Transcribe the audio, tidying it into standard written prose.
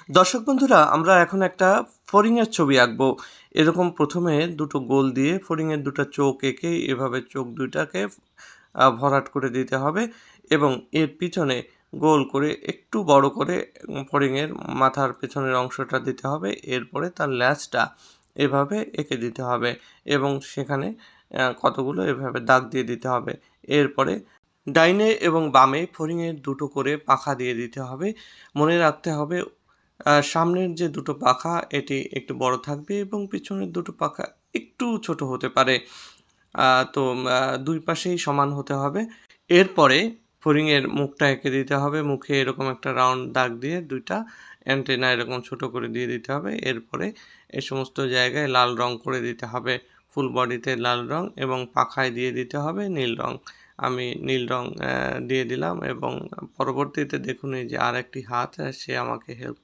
দর্শক বন্ধুরা, আমরা এখন একটা ফড়িংয়ের ছবি আঁকবো। এরকম প্রথমে দুটো গোল দিয়ে ফড়িংয়ের দুটো চোখ এঁকে এভাবে চোখ দুইটাকে ভরাট করে দিতে হবে এবং এর পিছনে গোল করে একটু বড় করে ফড়িংয়ের মাথার পেছনের অংশটা দিতে হবে। এরপরে তার ল্যাজটা এভাবে এঁকে দিতে হবে এবং সেখানে কতগুলো এভাবে দাগ দিয়ে দিতে হবে। এরপরে ডাইনে এবং বামে ফড়িংয়ের দুটো করে পাখা দিয়ে দিতে হবে। মনে রাখতে হবে সামনের যে দুটো পাখা এটি একটু বড় থাকবে এবং পিছনের দুটো পাখা একটু ছোট হতে পারে। তো ২ পাশেই সমান হতে হবে। এরপরে ফড়িংয়ের মুখটা এঁকে দিতে হবে। মুখে এরকম একটা রাউন্ড দাগ দিয়ে ২ টা অ্যান্টেনা এরকম ছোট করে দিয়ে দিতে হবে। এরপরে এই সমস্ত জায়গায় লাল রং করে দিতে হবে। ফুল বডিতে লাল রং এবং পাখায় দিয়ে দিতে হবে নীল রং। আমি নীল রং দিয়ে দিলাম এবং পরবর্তীতে দেখুন এই যে আরেকটি হাত সে আমাকে হেল্প